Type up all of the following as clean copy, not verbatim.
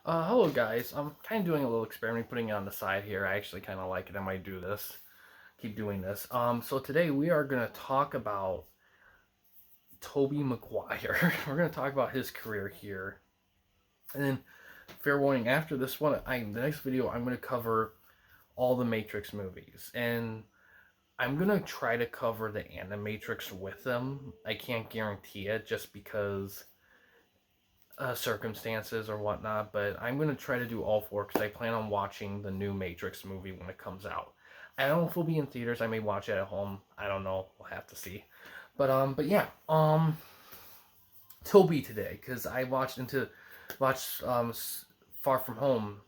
Hello guys. I'm kind of doing a little experiment, putting it on the side here. I actually kind of like it. I might do this. Keep doing this. So today we are gonna talk about Tobey McGuire. We're gonna talk about his career here, and then fair warning. After this one, the next video I'm gonna cover all the Matrix movies, and I'm gonna try to cover the Animatrix with them. I can't guarantee it just because circumstances or whatnot, but I'm gonna try to do all four because I plan on watching the new Matrix movie when it comes out. I don't know if it'll be in theaters. I may watch it at home. I don't know. We'll have to see. But yeah. Toby today because I watched Far From Home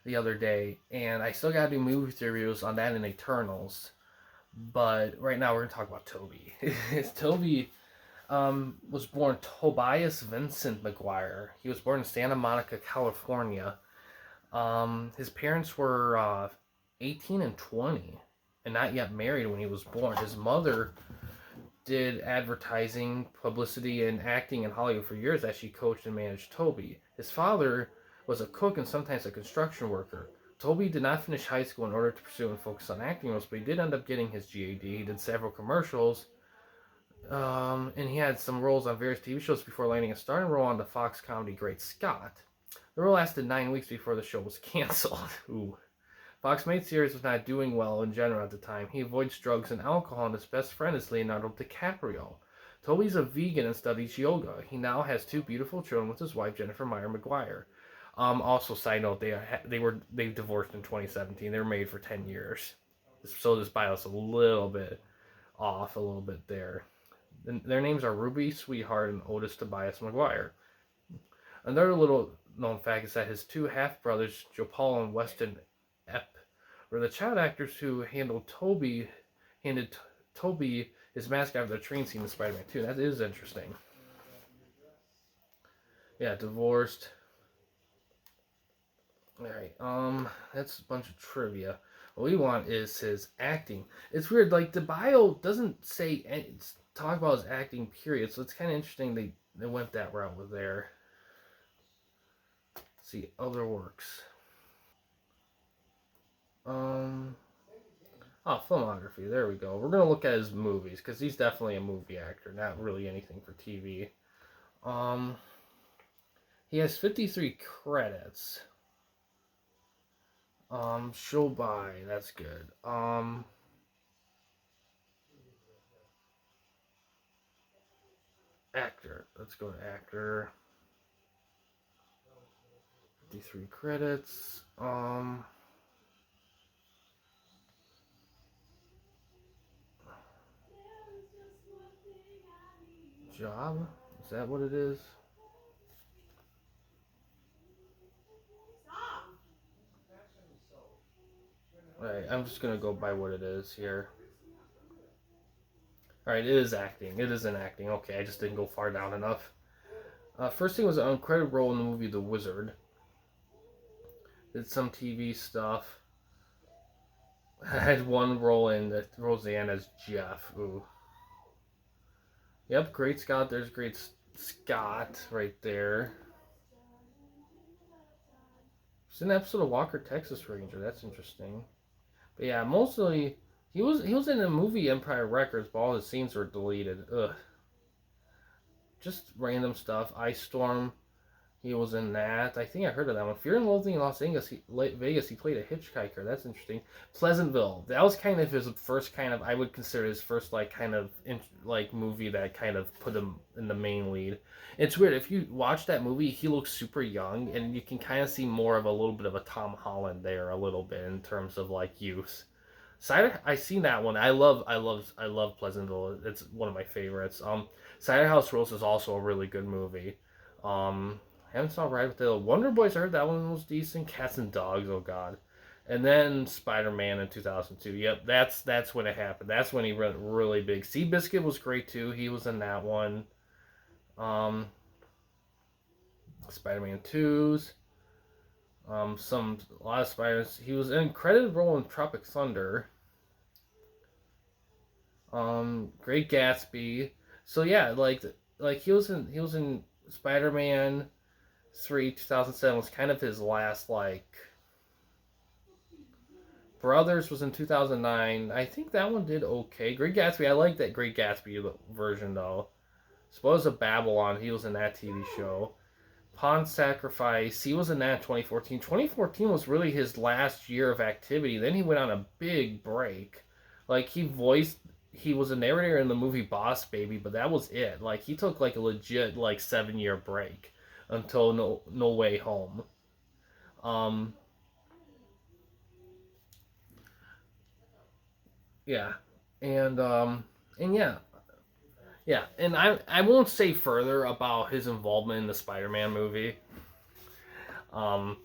the other day, and I still gotta do movie reviews on that and Eternals. But right now we're gonna talk about Toby. Toby was born Tobias Vincent McGuire. He was born in Santa Monica, California. His parents were 18 and 20 and not yet married when he was born. His mother did advertising, publicity, and acting in Hollywood for years as she coached and managed Toby. His father was a cook and sometimes a construction worker. Toby did not finish high school in order to pursue and focus on acting roles, but he did end up getting his GED. He did several commercials, and he had some roles on various TV shows before landing a starring role on the Fox comedy Great Scott. The role lasted 9 weeks before the show was canceled. Ooh. Fox made series was not doing well in general at the time. He avoids drugs and alcohol, and his best friend is Leonardo DiCaprio. Toby's a vegan and studies yoga. He now has two beautiful children with his wife Jennifer Meyer McGuire. Also, side note, they divorced in 2017. They were married for 10 years, so this bio's a little bit off, a little bit there. Their names are Ruby Sweetheart and Otis Tobias McGuire. Another little known fact is that his two half brothers, Joe Paul and Weston Epp, were the child actors who handed Toby his mask after the train scene in Spider-Man 2. That is interesting. Yeah, divorced. Alright, that's a bunch of trivia. What we want is his acting. It's weird, like the bio doesn't say talk about his acting period, so it's kind of interesting they went that route with there. Let's see other works. Um, filmography. There we go. We're gonna look at his movies because he's definitely a movie actor, not really anything for TV. Um, he has 53 credits. Show by. That's good. Actor. Let's go to actor. 53 credits. Job. Is that what it is? Alright, I'm just gonna go by what it is here. Alright, it is acting. It is an acting. Okay, I just didn't go far down enough. First thing was an uncredited role in the movie The Wizard. Did some TV stuff. I had one role in the Roseanne as Jeff. Ooh. Yep, Great Scott. There's Great Scott right there. It's an episode of Walker, Texas Ranger. That's interesting. But yeah, mostly he was in the movie Empire Records, but all his scenes were deleted. Ugh. Just random stuff. Ice Storm. He was in that. I think I heard of that one. Fear and Loathing in Vegas, he played a hitchhiker. That's interesting. Pleasantville. That was kind of his first kind of, I would consider his first like kind of like movie that kind of put him in the main lead. It's weird if you watch that movie, he looks super young, and you can kind of see more of a little bit of a Tom Holland there, a little bit in terms of like youth. I seen that one. I love Pleasantville. It's one of my favorites. Cider House Rules is also a really good movie. Haven't saw Ride with the Wonder Boys. I heard that one was decent. Cats and Dogs. Oh God. And then Spider Man in 2002. Yep, that's when it happened. That's when he went really big. Seabiscuit was great too. He was in that one. Um, Spider Man 2s. A lot of spiders. He was in credited role in Tropic Thunder. Great Gatsby. So yeah, like he was in Spider Man, 3, 2007 was kind of his last, like. Brothers was in 2009. I think that one did okay. Great Gatsby, I like that Great Gatsby version, though. Spoils of Babylon, he was in that TV show. Pawn Sacrifice, he was in that in 2014. 2014 was really his last year of activity. Then he went on a big break. Like, he was a narrator in the movie Boss Baby, but that was it. Like, he took, like, a legit, like, 7-year break until No Way Home. Um, yeah. And yeah. Yeah, and I won't say further about his involvement in the Spider-Man movie. Um,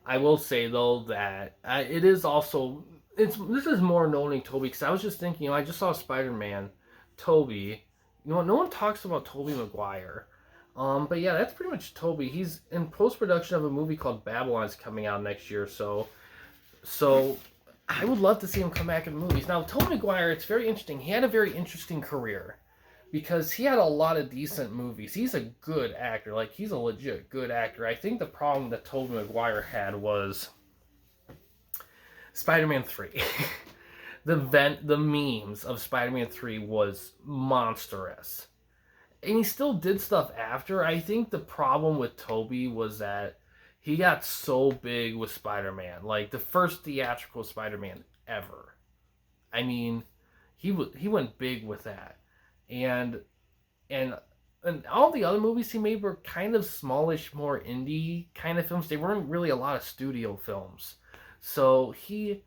I will say though that it is also this is more known in Tobey because I was just thinking, I just saw Spider-Man, Tobey. No one talks about Tobey McGuire. But yeah, that's pretty much Tobey. He's in post production of a movie called Babylon's coming out next year, so I would love to see him come back in movies. Now, Tobey McGuire, it's very interesting. He had a very interesting career because he had a lot of decent movies. He's a good actor. Like, he's a legit good actor. I think the problem that Tobey Maguire had was Spider-Man 3. The memes of Spider-Man 3 was monstrous. And he still did stuff after. I think the problem with Tobey was that he got so big with Spider-Man. Like, the first theatrical Spider-Man ever. I mean, he went big with that. And and all the other movies he made were kind of smallish, more indie kind of films. They weren't really a lot of studio films. So he,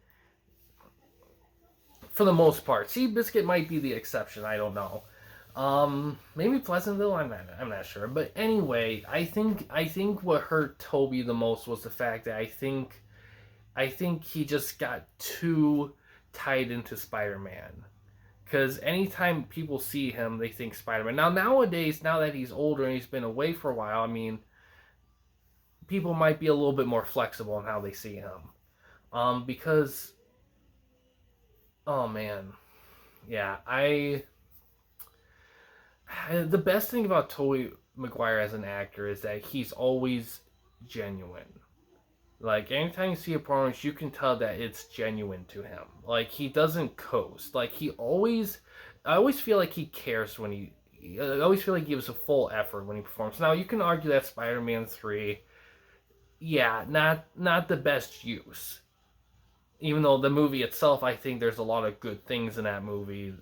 for the most part, Seabiscuit might be the exception. I don't know. Maybe Pleasantville. I'm not sure. But anyway, I think what hurt Tobey the most was the fact that I think he just got too tied into Spider-Man. Because anytime people see him, they think Spider-Man. Now, nowadays, now that he's older and he's been away for a while, I mean, people might be a little bit more flexible in how they see him. Because, oh man, yeah, the best thing about Tobey Maguire as an actor is that he's always genuine. Like, anytime you see a performance, you can tell that it's genuine to him. Like, he doesn't coast. Like, I always feel like he cares when I always feel like he gives a full effort when he performs. Now, you can argue that Spider-Man 3, yeah, not the best use. Even though the movie itself, I think there's a lot of good things in that movie.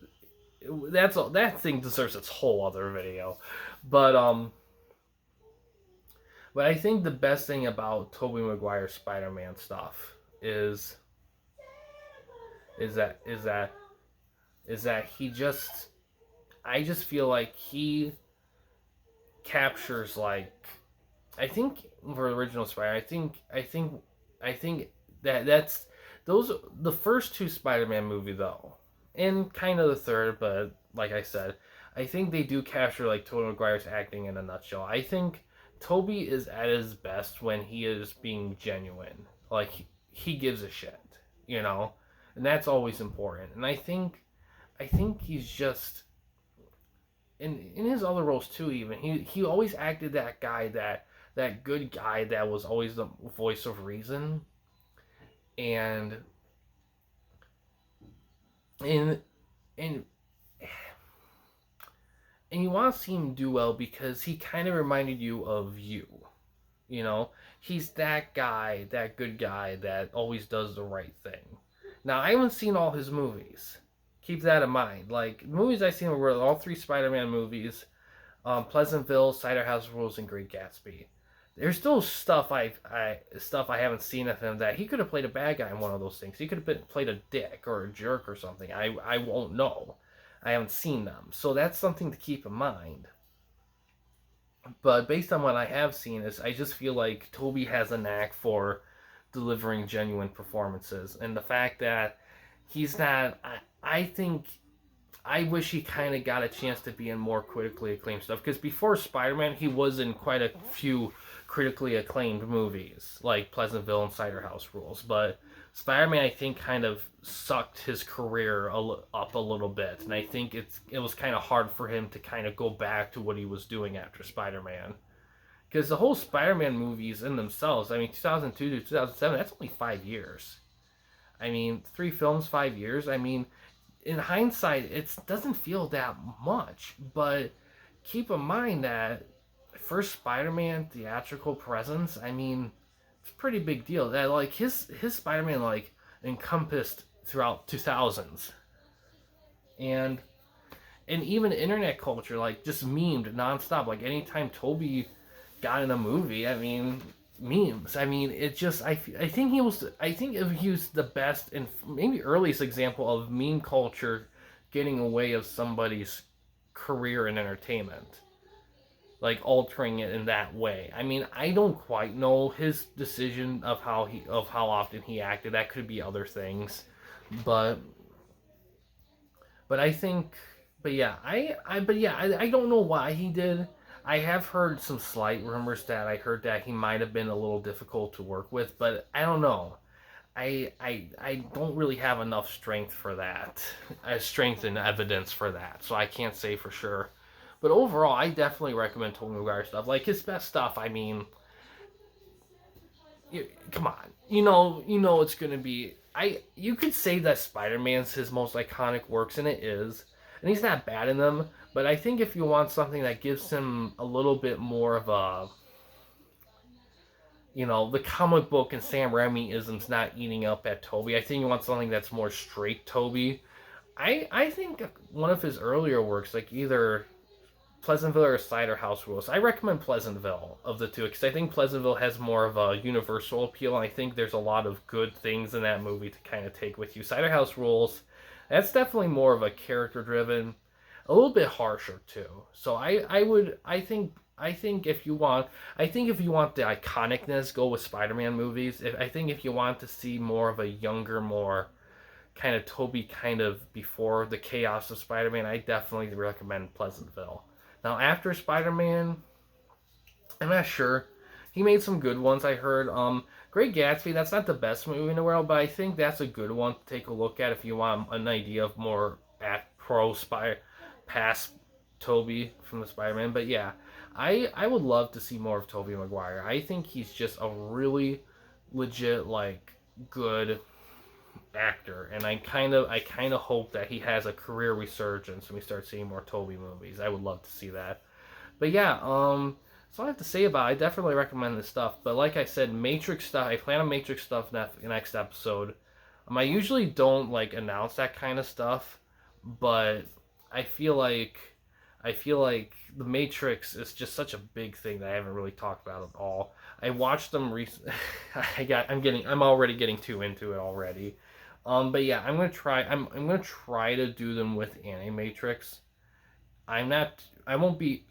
That thing deserves its whole other video. But I think the best thing about Tobey Maguire's Spider-Man stuff is that he just, I just feel like he captures, like, I think for original Spider, I think that's those the first two Spider-Man movie though, and kind of the third, but like I said, I think they do capture like Tobey Maguire's acting in a nutshell. I think Tobey is at his best when he is being genuine. Like, he gives a shit, and that's always important. And I think he's just in his other roles too. Even he always acted that guy, that good guy that was always the voice of reason, and and and and you want to see him do well because he kind of reminded you of you. He's that guy, that good guy that always does the right thing. Now, I haven't seen all his movies. Keep that in mind. Like, movies I've seen were all 3 Spider-Man movies, Pleasantville, Cider House Rules, and Great Gatsby. There's still stuff I haven't seen of him that he could have played a bad guy in one of those things. He could have played a dick or a jerk or something. I won't know. I haven't seen them. So that's something to keep in mind. But based on what I have seen, I just feel like Tobey has a knack for delivering genuine performances. And the fact that he's not... I think... I wish he kind of got a chance to be in more critically acclaimed stuff. Because before Spider-Man, he was in quite a few critically acclaimed movies. Like Pleasantville and Cider House Rules. But Spider-Man, I think, kind of sucked his career up a little bit. And I think it was kind of hard for him to kind of go back to what he was doing after Spider-Man. Because the whole Spider-Man movies in themselves, I mean, 2002 to 2007, that's only 5 years. I mean, 3 films, 5 years. I mean, in hindsight, it doesn't feel that much. But keep in mind that first Spider-Man theatrical presence, I mean, it's a pretty big deal. That like his Spider-Man like encompassed throughout 2000s. And even internet culture, like just memed nonstop. Like anytime Tobey got in a movie, I mean, memes. I mean, it just I think he was the best and maybe earliest example of meme culture getting away of somebody's career in entertainment, like altering it in that way. I mean, I don't quite know his decision of how often he acted. That could be other things, but I think, but yeah, I don't know why he did. I have heard some slight rumors that I heard that he might have been a little difficult to work with, but I don't know. I don't really have enough strength for that, strength and evidence for that, so I can't say for sure. But overall, I definitely recommend Tobey Maguire stuff. Like his best stuff. I mean, come on, it's gonna be. You could say that Spider-Man's his most iconic works, and it is, and he's not bad in them. But I think if you want something that gives him a little bit more of a, the comic book and Sam Raimi isms not eating up at Tobey. I think you want something that's more straight Tobey. I think one of his earlier works, like either Pleasantville or Cider House Rules. I recommend Pleasantville of the two because I think Pleasantville has more of a universal appeal, and I think there's a lot of good things in that movie to kind of take with you. Cider House Rules, that's definitely more of a character driven, a little bit harsher too. So I think if you want the iconicness, go with Spider-Man movies. I think if you want to see more of a younger, more kind of Tobey kind of before the chaos of Spider-Man, I definitely recommend Pleasantville. Now after Spider-Man, I'm not sure. He made some good ones, I heard. Great Gatsby, that's not the best movie in the world, but I think that's a good one to take a look at if you want an idea of more past Tobey from the Spider-Man. But yeah, I would love to see more of Tobey Maguire. I think he's just a really legit, like, good actor, and I kind of hope that he has a career resurgence and we start seeing more Tobey movies. I would love to see that. But yeah, that's all I have to say about it. I definitely recommend this stuff. But like I said, Matrix stuff. I plan on Matrix stuff next episode. I usually don't like announce that kind of stuff, but I feel like the Matrix is just such a big thing that I haven't really talked about at all. I watched them recently. I'm already getting too into it already. But yeah, I'm gonna try to do them with Animatrix. I won't be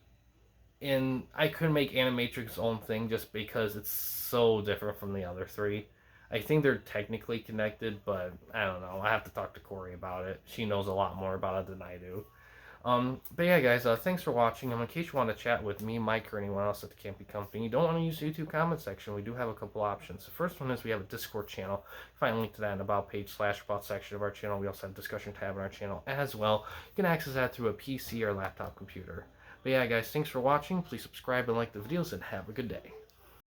in. I couldn't make Animatrix own thing just because it's so different from the other three. I think they're technically connected, but I don't know. I have to talk to Corey about it. She knows a lot more about it than I do. But yeah, guys, thanks for watching. In case you want to chat with me, Mike, or anyone else at the Campy Company, you don't want to use the YouTube comment section, we do have a couple options. The first one is we have a Discord channel. Find a link to that in the About page / About section of our channel. We also have a discussion tab in our channel as well. You can access that through a PC or laptop computer. But yeah, guys, thanks for watching. Please subscribe and like the videos, and have a good day.